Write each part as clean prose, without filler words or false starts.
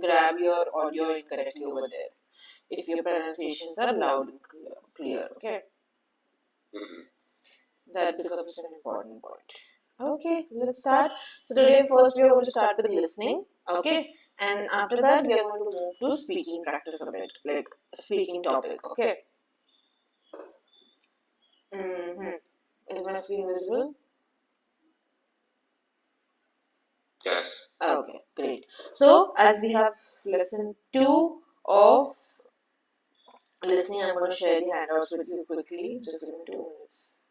grab your audio incorrectly over there if your pronunciations are loud and clear. Okay, that becomes an important point. Okay, let's start. So today first we are going to start with listening. Okay, and after that we are going to move to speaking practice a bit, like speaking topic. Okay. Is my screen visible? Yes. Okay, great. So as we have lesson 2 of listening, I'm going to share the handouts with you quickly. Just give me 2 minutes.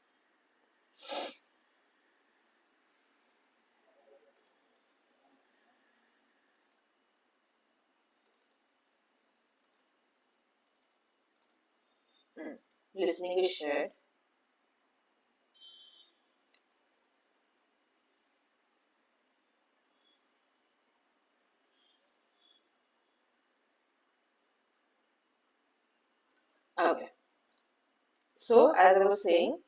Listening is shared. Okay. So as I was saying,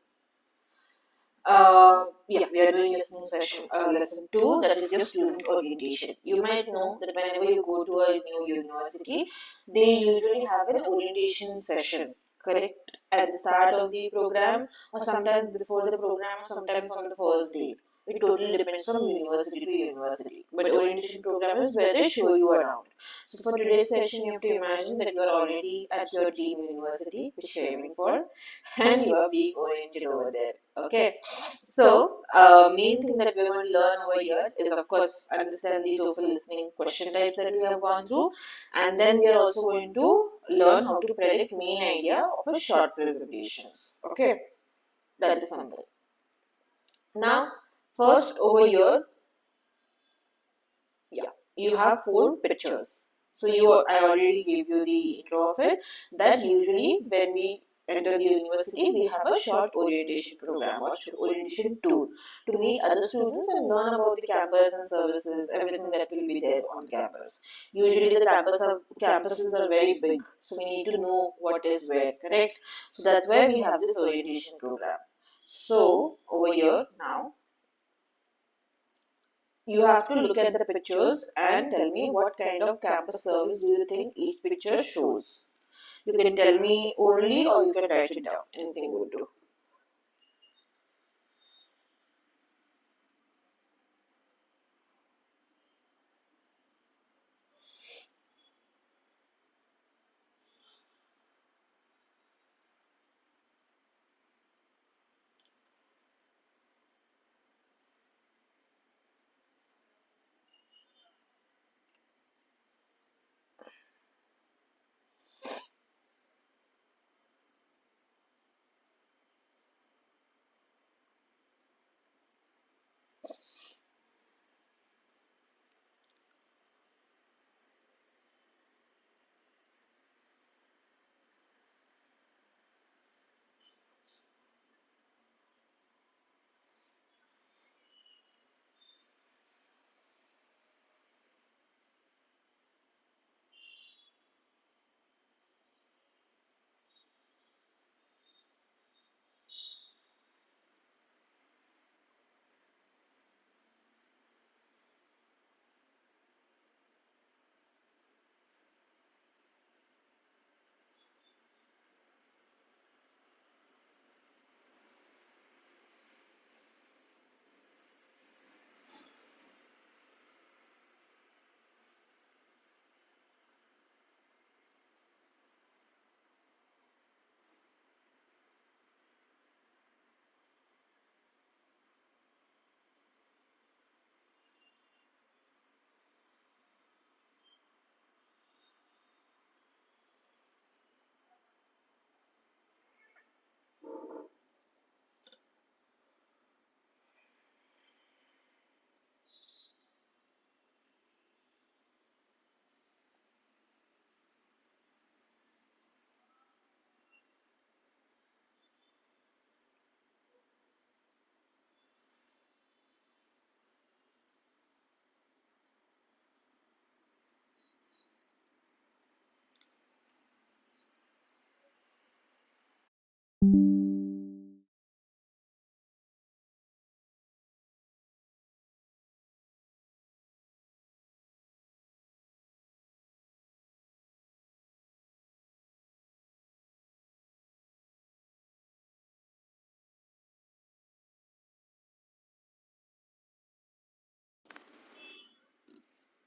yeah, we are doing listening session, lesson 2, that is your student orientation. You might know that whenever you go to a new university, they usually have an orientation session, correct? At the start of the program, or sometimes before the program, or sometimes on the first day. It totally depends from university to university. But orientation program is where they show you around. So for today's session, you have to imagine that you are already at your dream university, which you're aiming for, and you are being oriented over there. Okay. So, main thing that we're going to learn over here is, of course, understand the TOEFL listening question types that we have gone through, and then we are also going to learn how to predict main idea of a short presentations. Okay, that is something. Now, first over here, yeah, you have 4 pictures. So I already gave you the intro of it. That usually when we enter the university, we have a short orientation program or orientation tour to meet other students and learn about the campus and services, everything that will be there on campus. Usually the campuses are very big, so we need to know what is where, correct? So that's why we have this orientation program. So over here now, you have to look at the pictures and tell me what kind of campus service do you think each picture shows. You can tell me orally or you can write it down. Anything would do.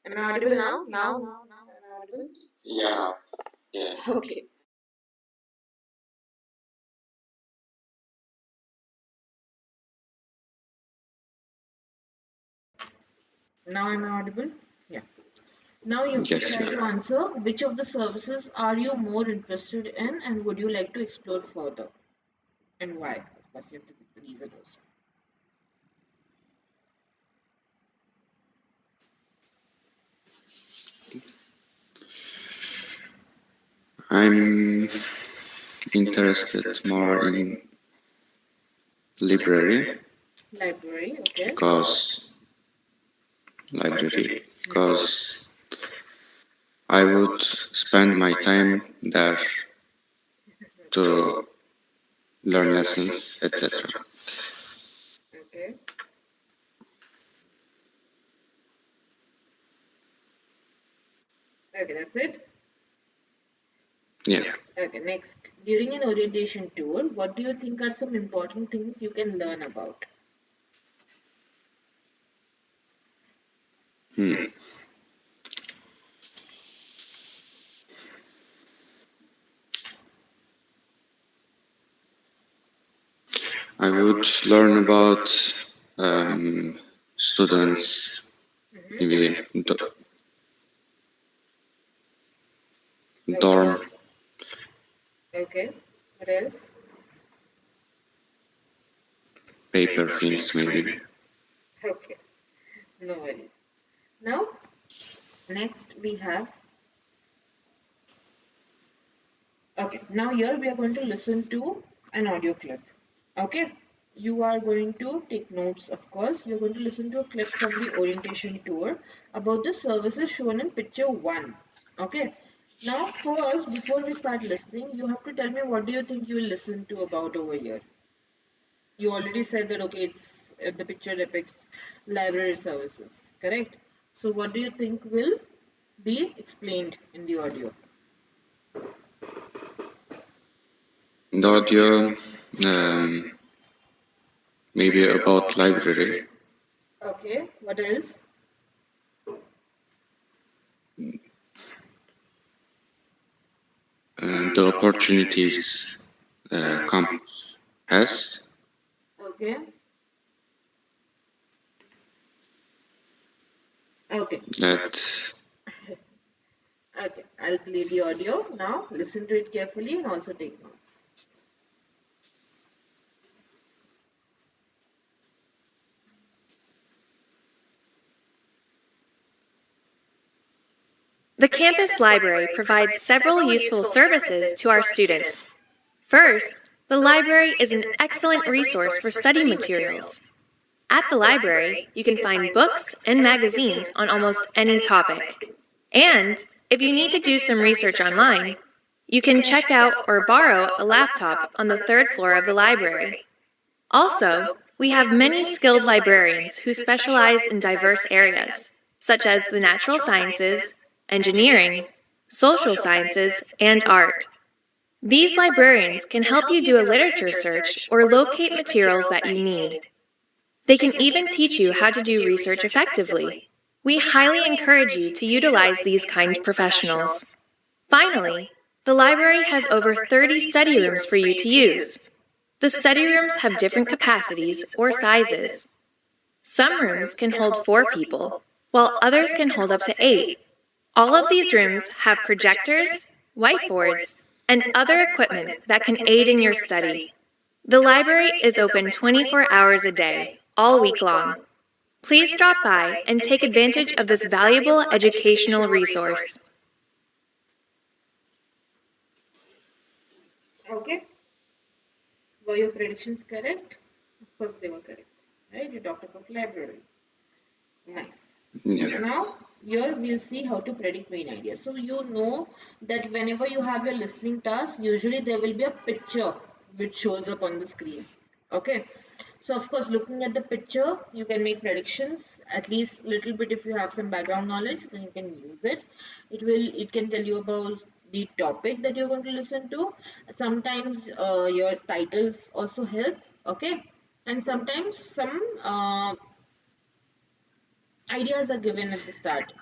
Am I audible now? Am I audible? Yeah. Yeah. Okay. Now am I audible? Yeah. Now you have to Yes. try to answer which of the services are you more interested in and would you like to explore further and why. Of course, you have to give the reason also. I'm interested more in library Library, okay. because library because I would spend my time there to learn lessons, etc. Okay. Okay, that's it. Yeah. Okay, next. During an orientation tour, what do you think are some important things you can learn about? Hmm. I would learn about students, maybe dorm Okay. What else? paper things, maybe. Okay. No worries. Now, next we have. Okay. Now here we are going to listen to an audio clip. Okay. You are going to take notes, of course. You're going to listen to a clip from the orientation tour about the services shown in picture 1. Okay. Now, first, before we start listening, you have to tell me what do you think you will listen to about over here. You already said that, okay, it's the picture depicts library services, correct? So, what do you think will be explained in the audio? The audio, um, maybe about library, Okay. What else? the opportunities campus has. Okay. Okay. That Okay. I'll play the audio now. Listen to it carefully and also take notes. The campus library provides several useful services to our students. First, the library is an excellent resource for study materials. At the library, you can find books and magazines on almost any topic. And if you need to do some research online, you can check out or borrow a laptop on the third floor of the library. Also, we have many skilled librarians who specialize in diverse areas, such as the natural sciences, engineering, social sciences, and art. These librarians can help you do a literature search or locate materials that you need. They can even teach you how to do research effectively. We highly encourage you to utilize these kind professionals. Finally, the library has over 30 study rooms for you to use. The study rooms have different capacities or sizes. Some rooms can hold 4 people, while others can hold up to 8. All of these rooms have projectors, whiteboards, and other equipment that can aid in your study. The library is open 24 hours a day, all week long. Please drop by and take advantage of this valuable educational resource. Okay. Were your predictions correct? Of course, they were correct. Right? You talked about library. Nice. yeah. Now, here we'll see how to predict main ideas. So, you know that whenever you have your listening task, usually there will be a picture which shows up on the screen. Okay. So, of course, looking at the picture, you can make predictions, at least little bit if you have some background knowledge, then you can use it. It can tell you about the topic that you're going to listen to. Sometimes your titles also help. Okay. And sometimes some ideas are given at the start.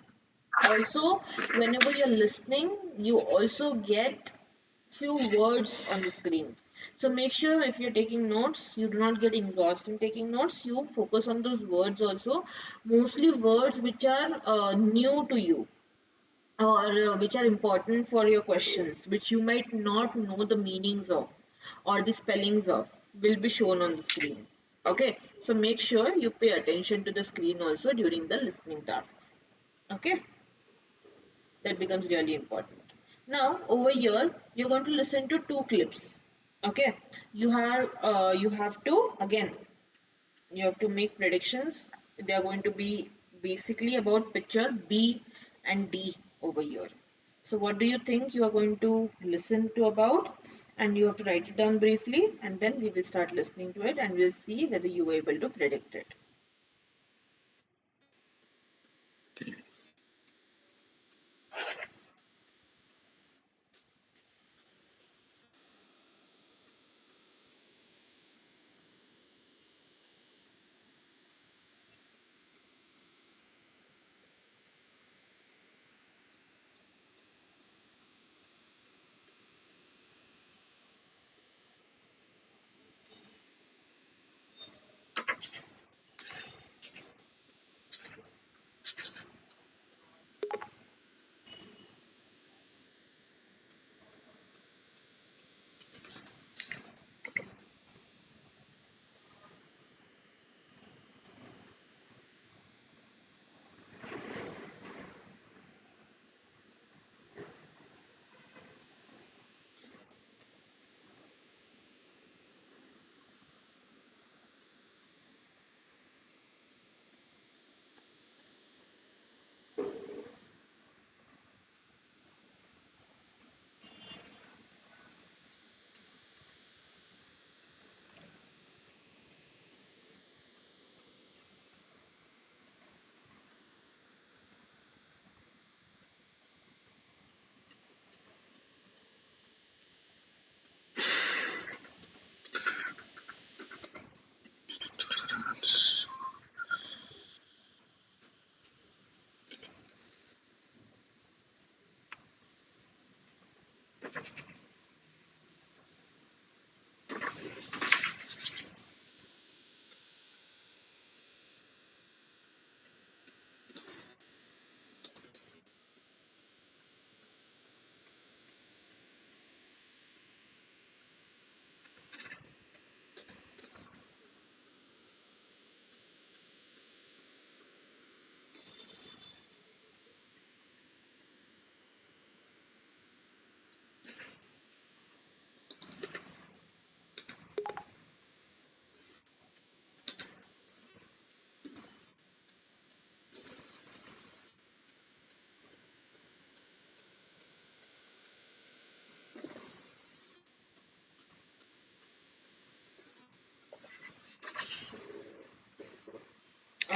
Also, whenever you're listening, you also get few words on the screen. So make sure if you're taking notes, you do not get engrossed in taking notes. You focus on those words also, mostly words which are new to you, or which are important for your questions, which you might not know the meanings of or the spellings of, will be shown on the screen. Okay, so make sure you pay attention to the screen also during the listening tasks. Okay, that becomes really important. Now over here you're going to listen to two clips. Okay, you have to, again, you have to make predictions. They are going to be basically about picture B and D over here. So what do you think you are going to listen to about? And you have to write it down briefly, and then we will start listening to it and we'll see whether you were able to predict it.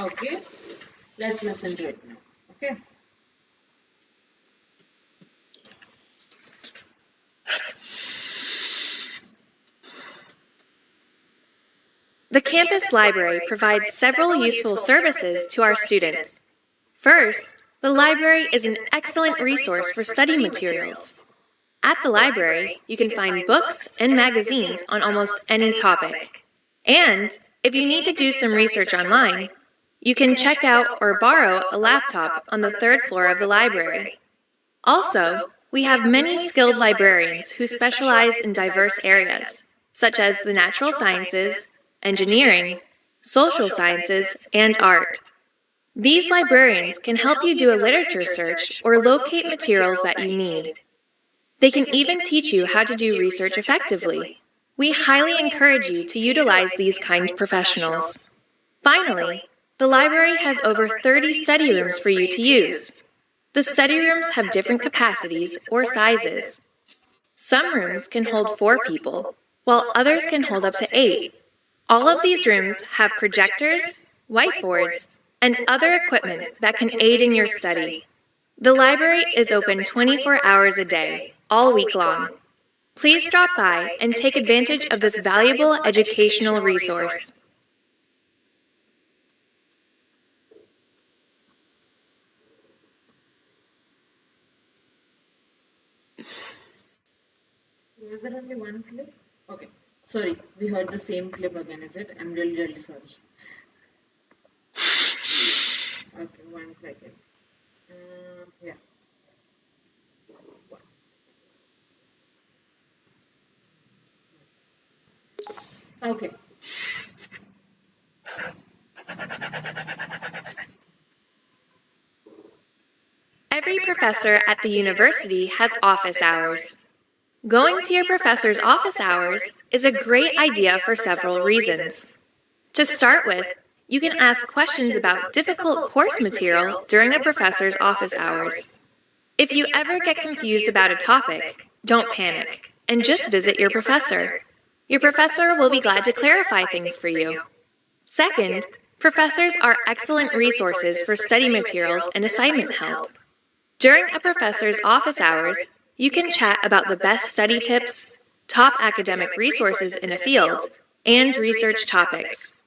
Okay, let's listen to it now. Okay. The campus library provides several useful services to our students. First, the library is an excellent resource for study materials. At the library, you can find books and magazines on almost any topic. And if you need to do some research online, you can check out or borrow a laptop on the third floor of the library. Also, we have many skilled librarians who specialize in diverse areas, such as the natural sciences, engineering, social sciences, and art. These librarians can help you do a literature search or locate materials that you need. They can even teach you how to do research effectively. We highly encourage you to utilize these kind professionals. Finally, the library has over 30 study rooms for you to use. The study rooms have different capacities or sizes. Some rooms can hold 4 people, while others can hold up to 8. All of these rooms have projectors, whiteboards, and other equipment that can aid in your study. The library is open 24 hours a day, all week long. Please drop by and take advantage of this valuable educational resource. Was there only one clip? Okay. Sorry, we heard the same clip again, is it? I'm really, really sorry. Okay, 1 second. Yeah. Okay. Every professor at the university has office hours. Going to your professor's office hours is a great idea for several reasons. To start with, you can ask questions about difficult course material during a professor's office hours. If you ever get confused about a topic, don't panic, and just visit your professor. Your professor will be glad to clarify things for you. Second, professors are excellent resources for study materials and assignment help. During a professor's office hours, you can chat about the best study tips, top academic resources in a field, and research topics.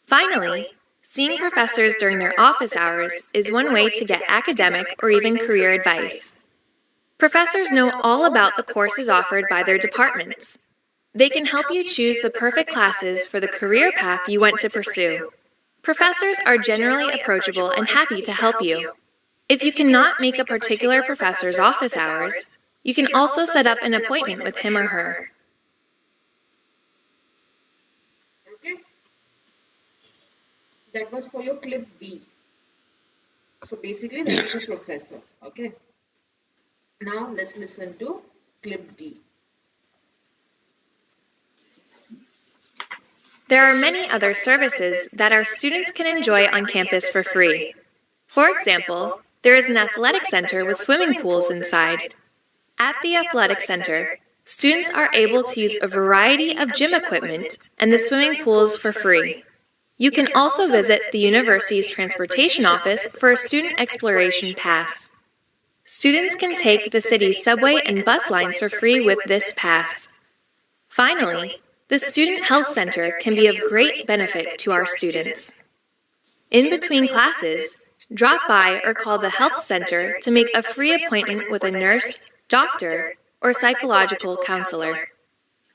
Finally, seeing professors during their office hours is one way to get academic or even career advice. Professors know all about the courses offered by their departments. They can help you choose the perfect classes for the career path you want to pursue. Professors are generally approachable and happy to help you. If you cannot make a particular professor's office hours, you can also set up an appointment with him or her. Okay. That was for your clip B. So basically that is the professor. Okay. Now let's listen to clip D. There are many other services that our students can enjoy on campus for free. For example, there is an athletic center with swimming pools inside. At the athletic center, students are able to use a variety of gym equipment and the swimming pools for free. You can also visit the university's transportation office for a student exploration pass. Students can take the city's subway and bus lines for free with this pass. Finally, the Student Health Center can be of great benefit to our students. In between classes, drop by or call the Health Center to make a free appointment with a nurse, doctor, or psychological counselor.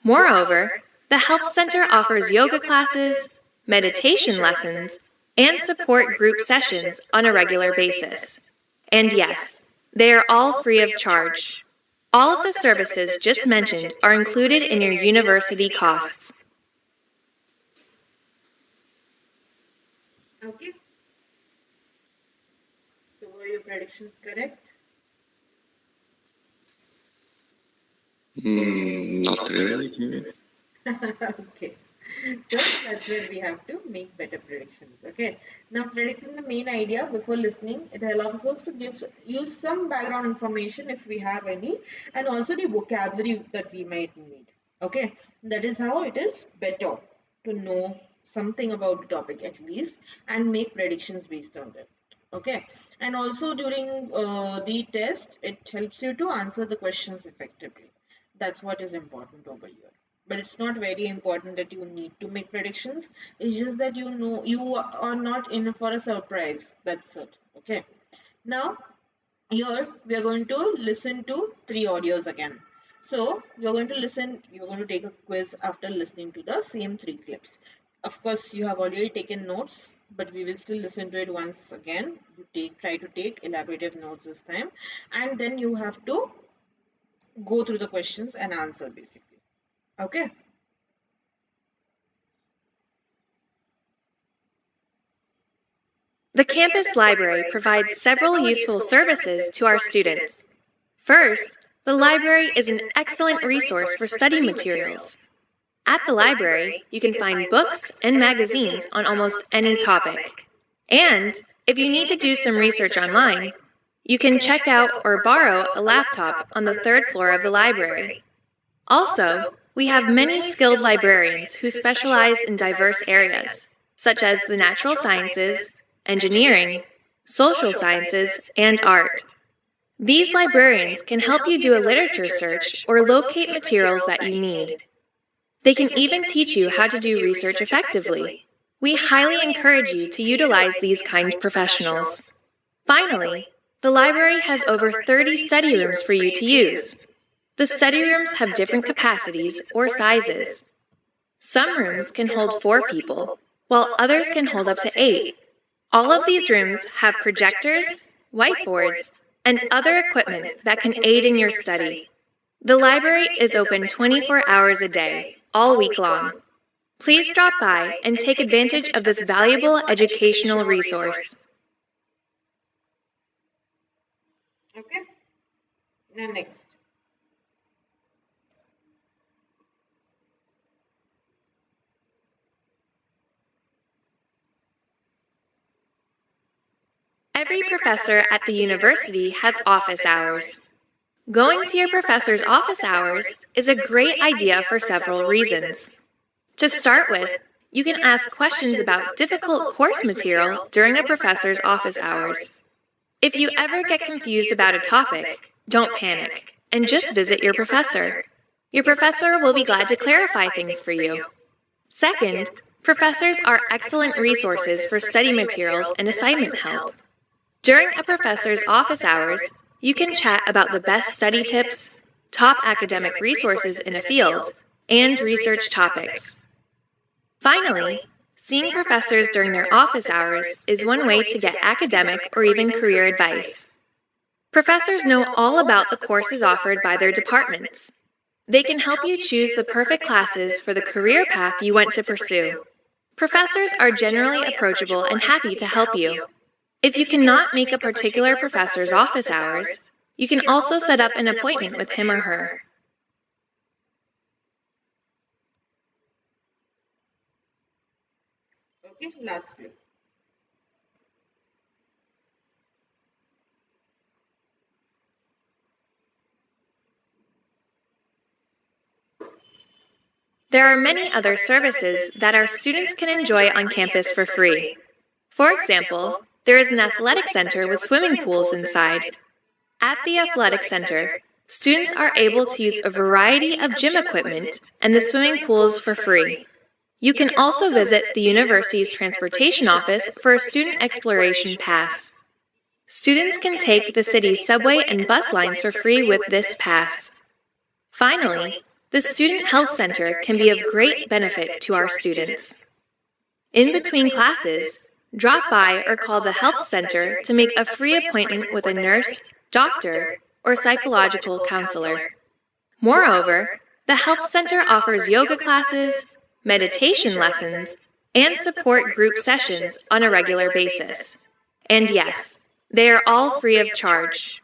Moreover, the Health Center offers yoga classes, meditation lessons, and support group sessions on a regular basis. And yes, they are all free of charge. All of the services just mentioned are included in your university costs. Okay. So were your predictions correct? Not really. Okay. So that's where we have to make better predictions. Okay. Now predicting the main idea before listening, it allows us to use some background information if we have any, and also the vocabulary that we might need. Okay. That is how it is better to know something about the topic at least and make predictions based on it. Okay. And also during the test, it helps you to answer the questions effectively. That's what is important over here. But it's not very important that you need to make predictions. It's just that you know you are not in for a surprise. That's it. Okay. Now, here we are going to listen to 3 audios again. So you're going to take a quiz after listening to the same 3 clips. Of course, you have already taken notes, but we will still listen to it once again. Try to take elaborative notes this time, and then you have to go through the questions and answer basically. Okay. The campus library provides several useful services to our students. First, the library is an excellent resource for study materials. At the library, you can find books and magazines on almost any topic. And if you need to do some research online, you can check out or borrow a laptop on the 3rd floor of the library. Also, we have many skilled librarians who specialize in diverse areas, such as the natural sciences, engineering, social sciences, and art. These librarians can help you do a literature search or locate materials that you need. They can even teach you how to do research effectively. We highly encourage you to utilize these kind professionals. Finally, the library has over 30 study rooms for you to use. The study rooms have different capacities or sizes. Some rooms can hold 4 people, while others can hold up to 8. All of these rooms have projectors, whiteboards, and other equipment that can aid in your study. The library is open 24 hours a day, all week long. Please drop by and take advantage of this valuable educational resource. Okay. Now next. Every professor at the university has office hours. Going to your professor's office hours is a great idea for several reasons. To start with, you can ask questions about difficult course material during a professor's office hours. If you ever get confused about a topic, don't panic and just visit your professor. Your professor will be glad to clarify things for you. Second, professors are excellent resources for study materials and assignment help. During a professor's office hours, you can chat about the best study tips, top academic resources in a field, and research topics. Finally, seeing professors during their office hours is one way to get academic or even career advice. Professors know all about the courses offered by their departments. They can help you choose the perfect classes for the career path you want to pursue. Professors are generally approachable and happy to help you. If you cannot make a particular professor's office hours, you can also set up an appointment with him or her. Okay, last clip. There are many other services that our students can enjoy on campus for free. For example, there is an athletic center with swimming pools inside. At the athletic center, students are able to use a variety of gym equipment and the swimming pools for free. You can also visit the university's transportation office for a student exploration pass. Students can take the city's subway and bus lines for free with this pass. Finally, the Student Health Center can be of great benefit to our students. In between classes, drop by or call the Health Center to make a free appointment with a nurse, doctor, or psychological counselor. Moreover, the Health Center offers yoga classes, meditation lessons, and support group sessions on a regular basis. And yes, they are all free of charge.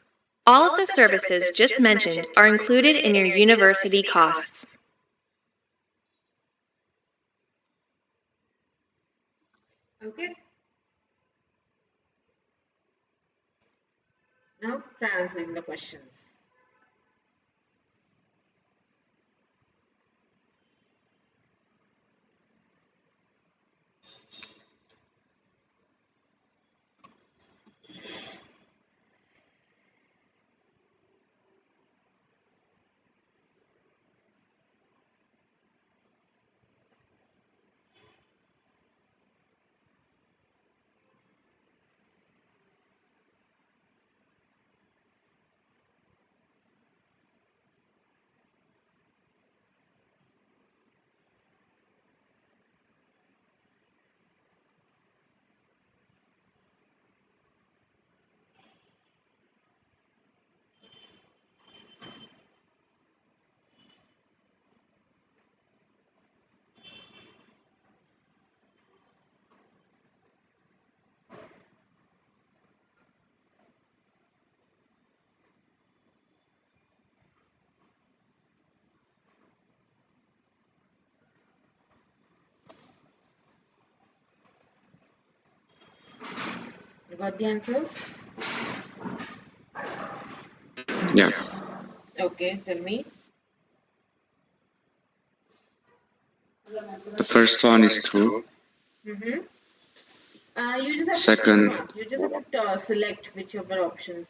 All of the services just mentioned are included in your university costs. Okay. Now try answering the questions. You got the answers? Yeah. Okay, tell me. The first one is true. Mm-hmm. You just have to Second, mark. You just have to select whichever options,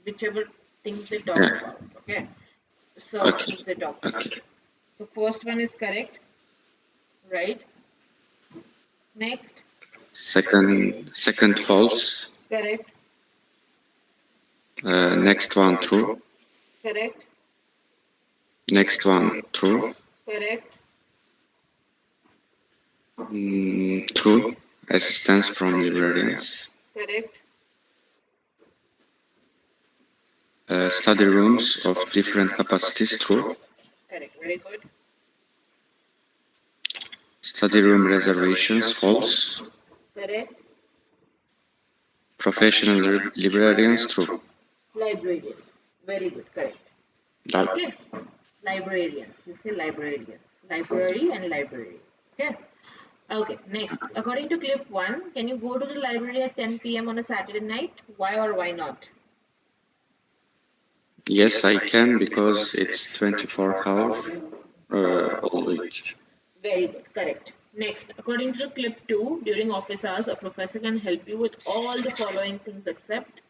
whichever things they talk Yeah. about. Okay. So Okay. things they talk about. Okay. So first one is correct, right? Next, Second false. correct, Next one true. correct, Next one, true. Correct. True. Assistance from librarians. Correct. Study rooms of different capacities. True. Correct. Very good. Study room reservations. False. Correct. Professional librarians. True. Librarians. Very good. Correct. That, Okay. Librarians. You say librarians. Library and library. Okay. Okay. Next. According to clip 1, can you go to the library at 10 p.m. on a Saturday night? Why or why not? yes, I can because it's 24 hours all week. Very good. Correct. Next. According to clip 2, during office hours, a professor can help you with all the following things except.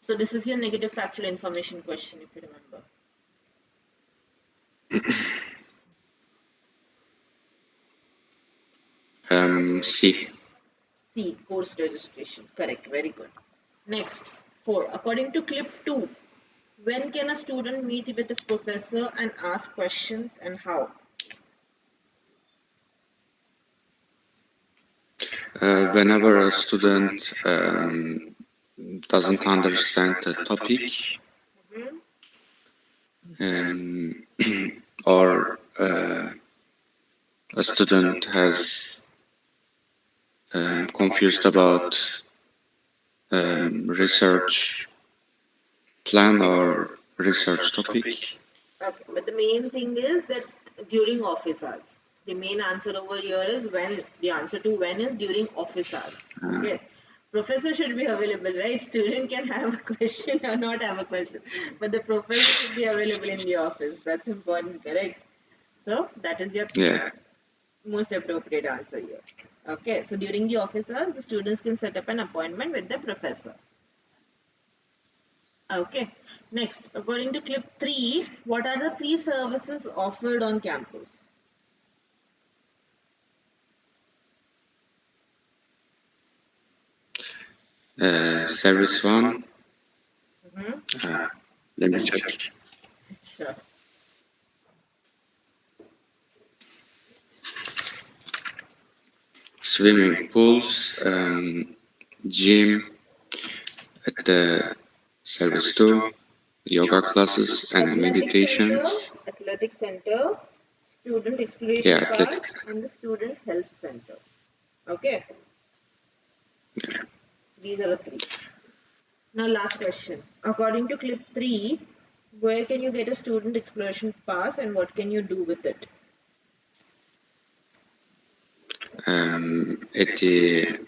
So this is your negative factual information question, if you remember. C. C, course registration. Correct. Very good. Next, 4. According to clip 2, when can a student meet with a professor and ask questions and how? Whenever a student doesn't understand the topic um, or a student has confused about research plan or research topic. Okay, but the main thing is that during office hours. The main answer over here is when. The answer to when is during office hours. Okay. Professor should be available, right? Student can have a question or not have a question, but the professor should be available in the office. That's important, correct? So that is your Yeah. most appropriate answer here. Okay, so during the office hours, the students can set up an appointment with the professor. Okay, next, according to clip 3, what are the 3 services offered on campus? Service one. Let me check. Sure. Swimming pools, gym at the service two, yoga classes and meditations. Athletic center, student exploration Yeah, park, athletics. and the student health center. Okay, these are the 3. Now, last question. According to clip 3, where can you get a student exploration pass and what can you do with it? At the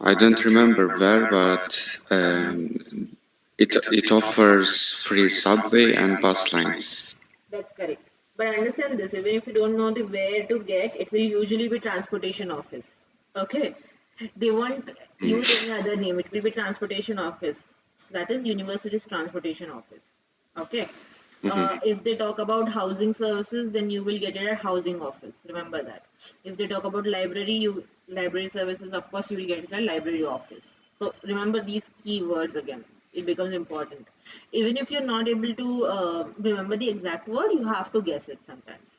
I don't remember where, but it offers free subway and bus lines. That's correct. But understand this, even if you don't know the where to get, it will usually be transportation office. Okay. They won't use any other name. It will be transportation office. So that is university's transportation office. Okay. If they talk about housing services, then you will get it at housing office. Remember that. If they talk about library services, of course you will get it at library office. So remember these keywords again. It becomes important. Even if you're not able to remember the exact word, you have to guess it sometimes.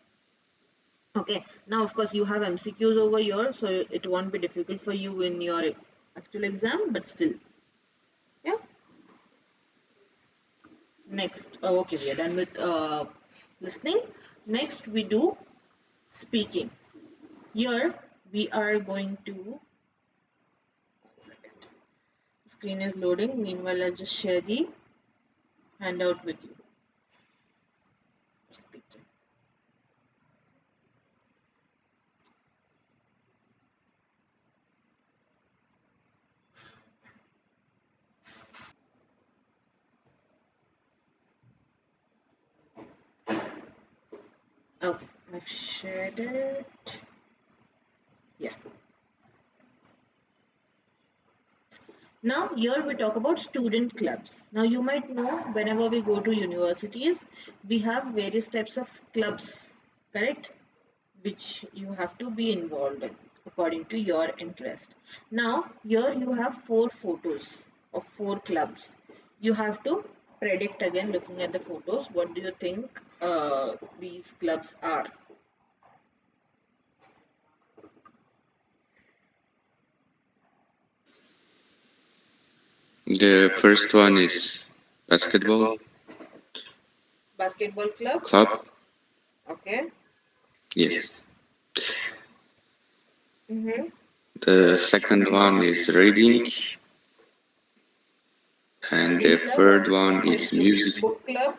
Okay. Now, of course, you have MCQs over here, so it won't be difficult for you in your actual exam, but still. Yeah. Next. Oh, okay, we are done with listening. Next, we do speaking. Here, we are going to. 1 second. Screen is loading. Meanwhile, I'll just share the handout with you. Speaking. Okay, I've shared it. Yeah. Now, here we talk about student clubs. Now, you might know whenever we go to universities, we have various types of clubs, correct? Which you have to be involved in. according to your interest. Now, here you have 4 photos of 4 clubs. You have to predict again looking at the photos. What do you think these clubs are? The first one is basketball Basketball club? club. Okay. Yes. Mm-hmm. The second one is reading, and the third one is music. Book club.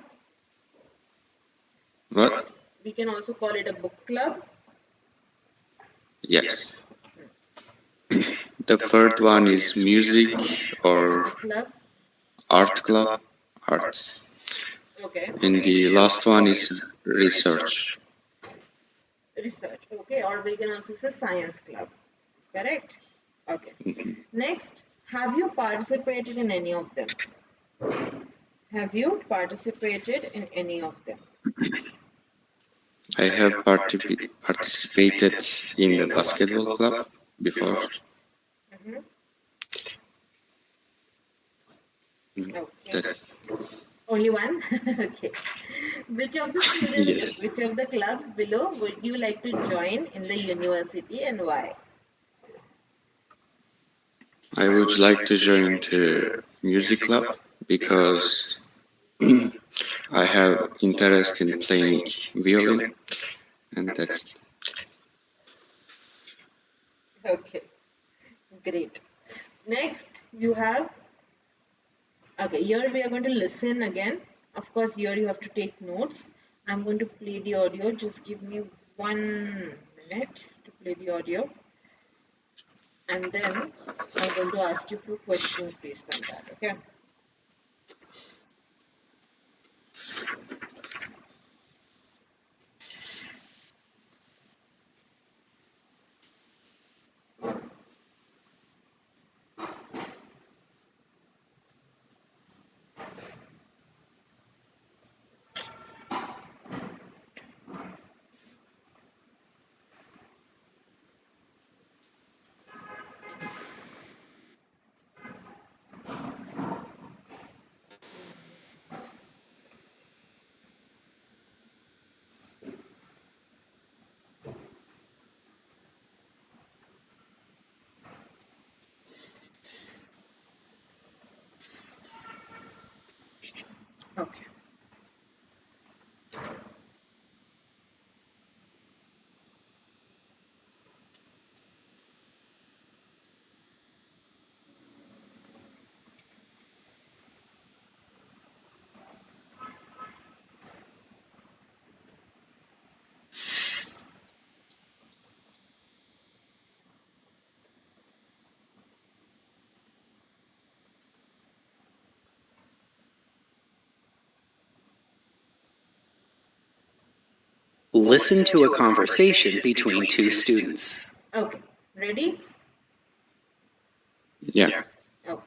What? We can also call it a book club. Yes. The third one is music or Club. art club, arts. Okay. And the last one is research. Research. Okay. Or we can also say science club. Correct? Okay. Next, have you participated in any of them? Have you participated in any of them? I have participated in the basketball club before. Okay. That's Only one? Okay. Which of the students, Yes. which of the clubs below would you like to join in the university and why? I would like to join the music club because I have interest in playing violin, and that's Okay. Great. Next, you have, okay, here we are going to listen again. Of course, here you have to take notes. I'm going to play the audio. Just give me 1 minute to play the audio. And then I'm going to ask you a few questions based on that, okay? Okay. Listen to a conversation between two students. Okay. Ready? yeah. Oh.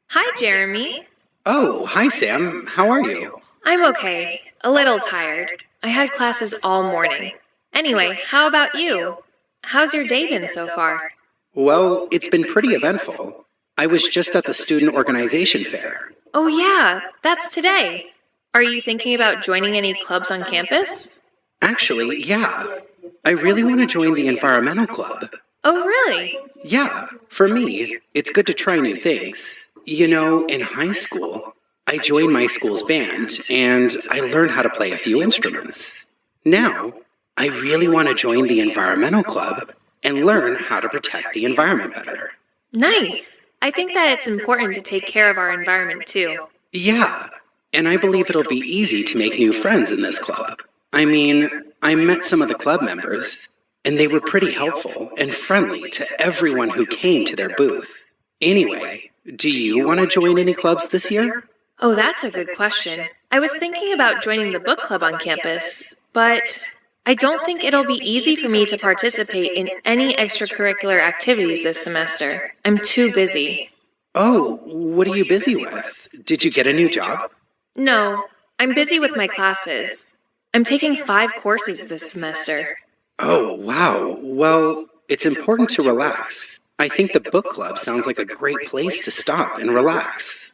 Hi, Jeremy. Oh, hi Sam, how are you? I'm okay. A little tired. I had classes all morning. Anyway, how about you? How's your day been so far? Well, it's been pretty eventful. I was just at the student organization fair. Oh, yeah, that's today. Are you thinking about joining any clubs on campus? Actually, yeah. I really want to join the environmental club. Oh, really? Yeah, for me, it's good to try new things. You know, in high school, I joined my school's band and I learned how to play a few instruments. Now, I really want to join the environmental club and learn how to protect the environment better. Nice. I think that it's important to take care of our environment, too. Yeah, and I believe it'll be easy to make new friends in this club. I mean, I met some of the club members, and they were pretty helpful and friendly to everyone who came to their booth. Anyway, do you want to join any clubs this year? Oh, that's a good question. I was thinking about joining the book club on campus, but I don't think it'll be easy for me to participate in any extracurricular activities this semester. I'm too busy. Oh, what are you busy with? Did you get a new job? No, I'm busy with my classes. I'm taking 5 courses this semester. Oh, wow. Well, it's important to relax. I think the book club sounds like a great place to stop and relax.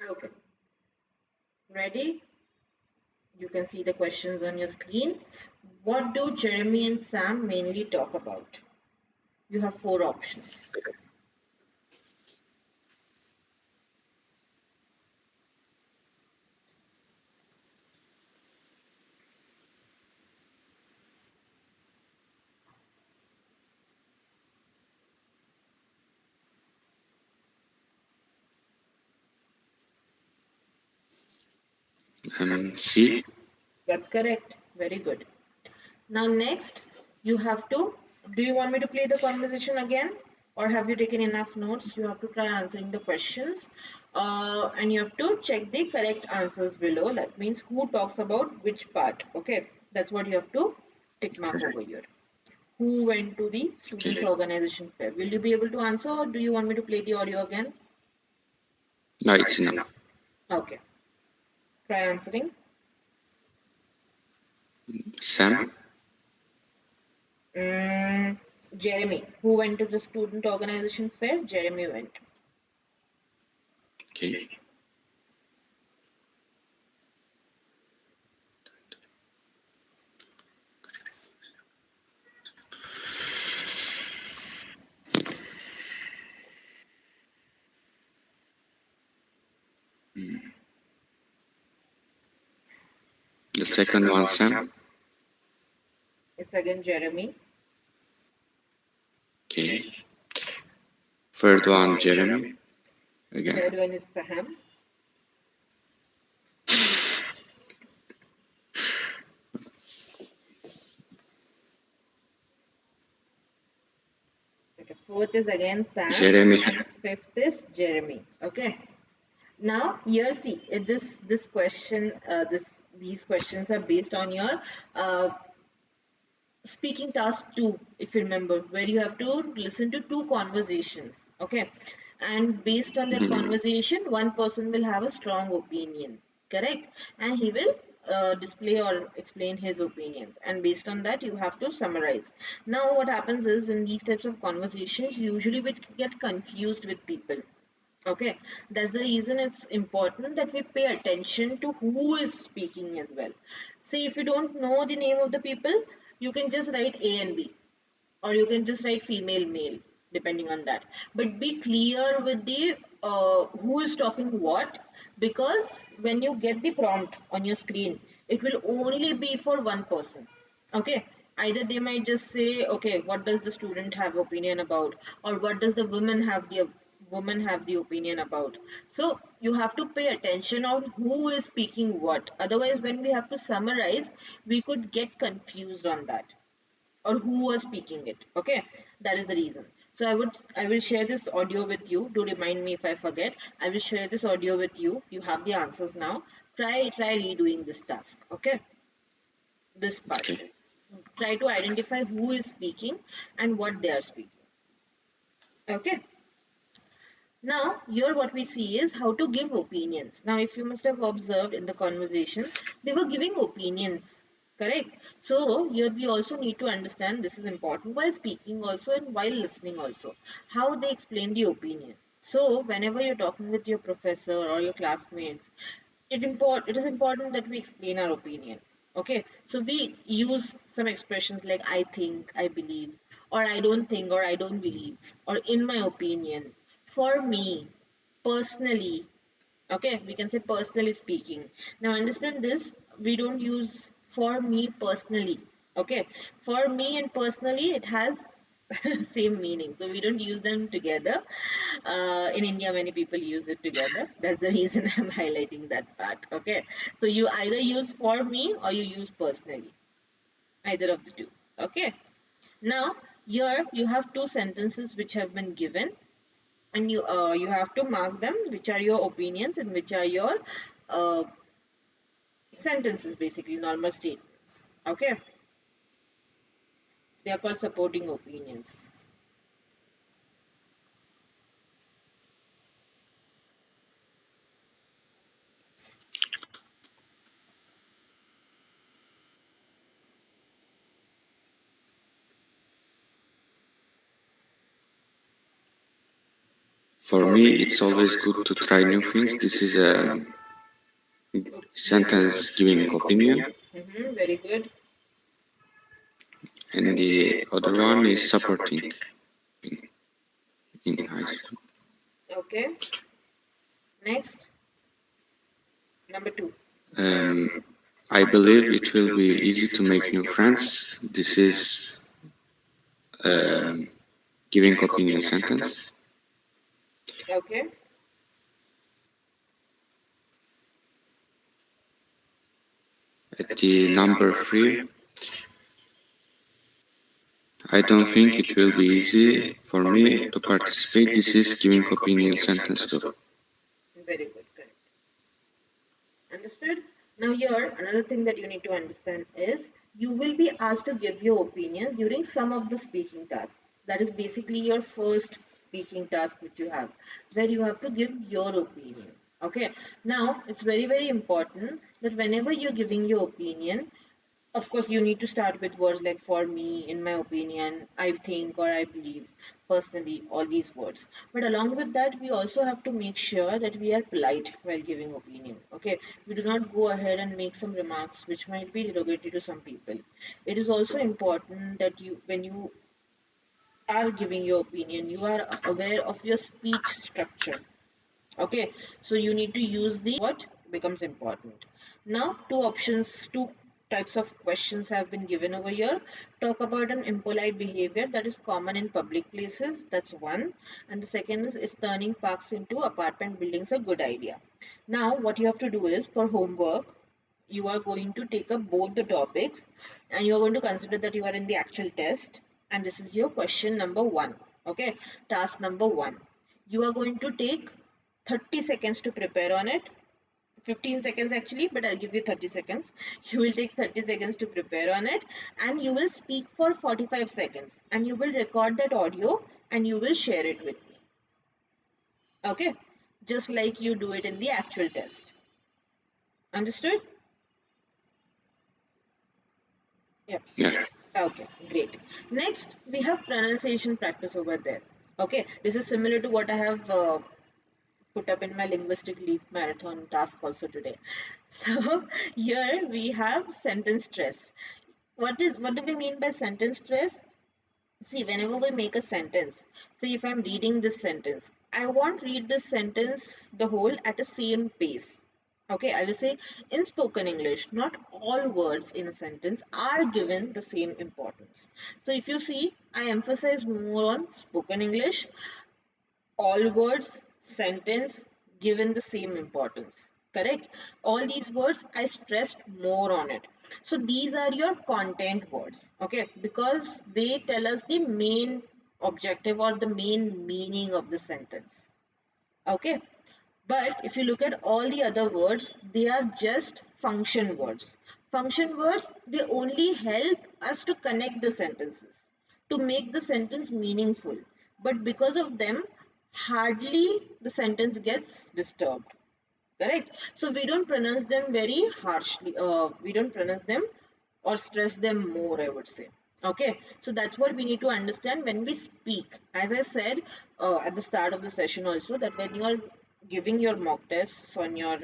Okay. Ready? You can see the questions on your screen. What do Jeremy and Sam mainly talk about? You have four options. C. That's correct. Very good. Now next, you have to, do you want me to play the conversation again? Or have you taken enough notes? You have to try answering the questions. And you have to check the correct answers below. That means who talks about which part. Okay, that's what you have to tick mark over here. Who went to the student Okay. organization fair? Will you be able to answer, or do you want me to play the audio again? No, it's enough. Okay. Try answering. Sam. Jeremy. Who went to the student organization fair? Jeremy went. Okay. The second one, Sam. It's again Jeremy. Okay. Third one, Jeremy. Again. Third one is Saham. Okay, fourth is again Sam. Jeremy. And fifth is Jeremy. Okay. Now here see this question these questions are based on your uh, speaking task 2, if you remember, where you have to listen to two conversations. Okay, and based on that conversation, one person will have a strong opinion, correct, and he will display or explain his opinions, and based on that you have to summarize. Now what happens is, in these types of conversations usually we get confused with people. Okay, that's the reason it's important that we pay attention to who is speaking as well. See, if you don't know the name of the people, you can just write A and B, or you can just write female, male, depending on that. But be clear with the who is talking what, because when you get the prompt on your screen, it will only be for one person. Okay, either they might just say, okay, what does the student have opinion about, or what does the woman have the opinion about. So you have to pay attention on who is speaking what. Otherwise, when we have to summarize, we could get confused on that, or who was speaking it. Okay, that is the reason. So I will share this audio with you. Do remind me if I forget. I will share this audio with you. You have the answers now. Try redoing this task. Okay, this part. Okay. Try to identify who is speaking and what they are speaking. Okay. Now, here what we see is how to give opinions. Now, if you must have observed in the conversation, they were giving opinions, correct? So, here we also need to understand, this is important while speaking also and while listening also, how they explain the opinion. So, whenever you're talking with your professor or your classmates, it is important that we explain our opinion. Okay, so we use some expressions like I think, I believe, or I don't think, or I don't believe, or in my opinion, for me, personally. Okay, we can say personally speaking. Now understand this, we don't use for me personally. Okay, for me and personally, it has same meaning, so we don't use them together. In India, many people use it together. That's the reason I'm highlighting that part. Okay, so you either use for me or you use personally, either of the two. Okay, now here you have two sentences which have been given, and you have to mark them, which are your opinions and which are your uh, sentences, basically normal statements. Okay, they are called supporting opinions. For me, it's always good to try new things. This is a sentence giving opinion, Very good. and the other one is supporting in high school. Okay. Next, number 2. Um, I believe it will be easy to make new friends. This is um, giving opinion sentence. Okay. At the number 3, I don't think it will be easy for me to participate. This is giving opinion sentence too. Very good. Correct. Understood? Now here, another thing that you need to understand is you will be asked to give your opinions during some of the speaking tasks. That is basically your first speaking task which you have, where you have to give your opinion. Okay. Now, it's very, very important that whenever you're giving your opinion, of course you need to start with words like for me, in my opinion, I think, or I believe, personally, all these words. But along with that, we also have to make sure that we are polite while giving opinion. Okay, we do not go ahead and make some remarks which might be derogatory to some people. It is also important that you, when you are giving your opinion, you are aware of your speech structure. Okay, so you need to use the what becomes important. Now, two types of questions have been given over here. Talk about an impolite behavior that is common in public places, that's one. And the second is turning parks into apartment buildings a good idea? Now what you have to do is, for homework, you are going to take up both the topics, and you are going to consider that you are in the actual test, and this is your question number 1. Okay, task number 1, you are going to take 30 seconds to prepare on it. 15 seconds actually, but I'll give you 30 seconds. You will take 30 seconds to prepare on it, and you will speak for 45 seconds, and you will record that audio, and you will share it with me. Okay, just like you do it in the actual test. Understood? Yep. Yeah. Okay, great. Next, we have pronunciation practice over there. Okay, this is similar to what I have put up in my linguistic leap marathon task also today. So here we have sentence stress. What do we mean by sentence stress? See, whenever we make a sentence, see, if I'm reading this sentence, I won't read this sentence the whole at the same pace. Okay, I will say, in spoken English, not all words in a sentence are given the same importance. So if you see, I emphasize more on spoken English, all words, sentence given the same importance. Correct? All these words I stressed more on it. So these are your content words, okay? Because they tell us the main objective or the main meaning of the sentence. Okay? But if you look at all the other words, they are just function words. Function words, they only help us to connect the sentences, to make the sentence meaningful. But because of them, hardly the sentence gets disturbed. Correct? So we don't pronounce them very harshly. We don't pronounce them or stress them more, I would say. Okay, so that's what we need to understand when we speak. As I said at the start of the session also, that when you are giving your mock tests on your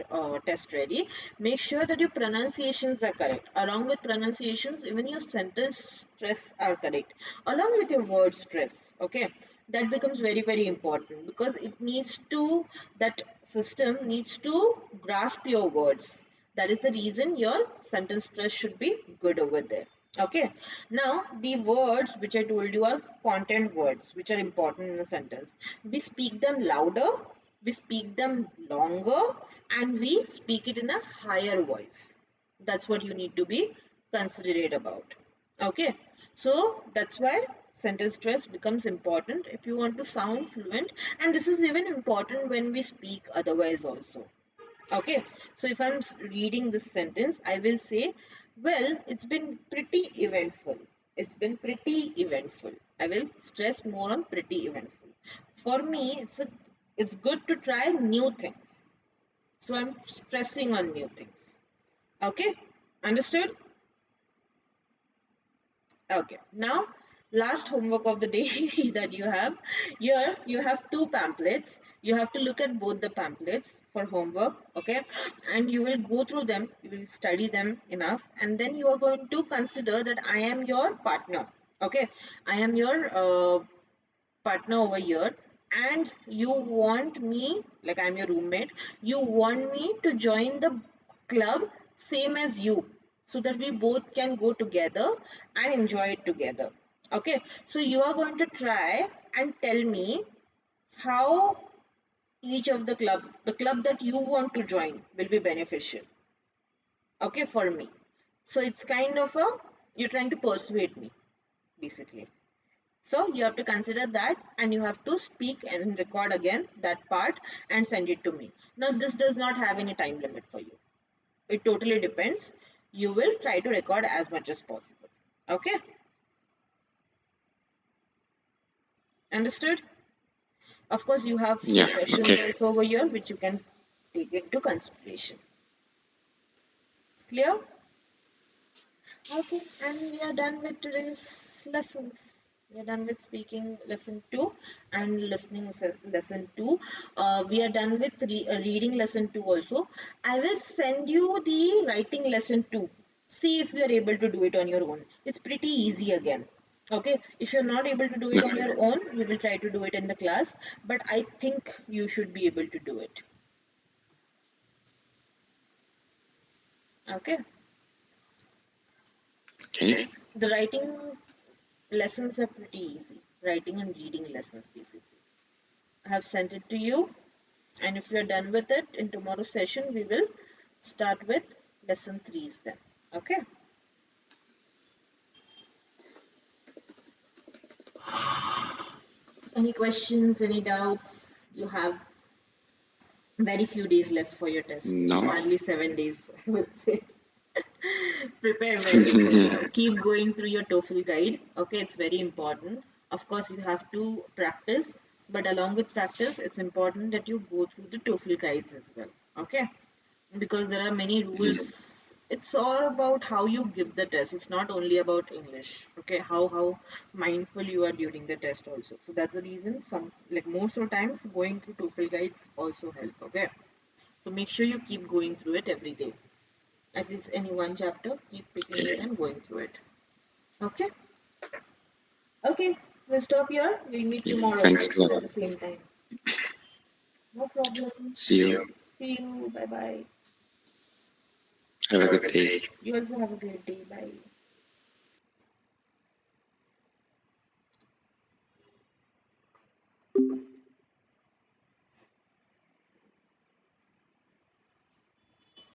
test ready, make sure that your pronunciations are correct. Along with pronunciations, even your sentence stress are correct. Along with your word stress, okay, that becomes very, very important, because it needs to, that system needs to grasp your words. That is the reason your sentence stress should be good over there. Okay, now the words which I told you are content words which are important in a sentence. We speak them louder, we speak them longer, and we speak it in a higher voice. That's what you need to be considerate about. Okay, so that's why sentence stress becomes important if you want to sound fluent, and this is even important when we speak otherwise also. Okay, so if I'm reading this sentence, I will say, well, it's been pretty eventful. It's been pretty eventful. I will stress more on pretty eventful. For me, it's good to try new things. So I'm stressing on new things. Okay, understood? Okay, now last homework of the day that you have. Here you have two pamphlets. You have to look at both the pamphlets for homework, okay? And you will go through them, you will study them enough, and then you are going to consider that I am your partner, okay? I am your partner over here, and you want me, like I'm your roommate, you want me to join the club same as you, so that we both can go together and enjoy it together. Okay, so you are going to try and tell me how each of the club that you want to join will be beneficial, okay, for me. So it's kind of a, you're trying to persuade me basically. So you have to consider that, and you have to speak and record again that part and send it to me. Now this does not have any time limit for you. It totally depends. You will try to record as much as possible. Okay? Understood? Of course, you have few Yeah, questions okay. also over here which you can take into consideration. Clear? Okay, and we are done with today's lessons. We are done with speaking lesson 2 and listening lesson 2. We are done with reading lesson 2 also. I will send you the writing lesson 2. See if you are able to do it on your own. It's pretty easy again. Okay, if you're not able to do it on Okay. your own, we will try to do it in the class, but I think you should be able to do it. Okay, Okay. the writing lessons are pretty easy. Writing and reading lessons basically. I have sent it to you, and if you're done with it, in tomorrow's session we will start with lesson 3s then. Okay, any questions, any doubts? You have very few days left for your test, No. hardly 7 days I would say. Prepare well. Keep going through your TOEFL guide. Okay, it's very important. Of course, you have to practice, but along with practice, it's important that you go through the TOEFL guides as well. Okay, because there are many rules. It's all about how you give the test. It's not only about English. Okay, how mindful you are during the test also. So that's the reason some, like most of the times, going through TOEFL guides also help. Okay, so make sure you keep going through it every day. At least any one chapter, keep picking it Okay. and going through it. Okay, okay. We'll stop here. We'll meet Yeah, tomorrow thanks a at lot. the same time. No problem. See you. See you. Bye bye. Have a good day. You also have a great day. Bye.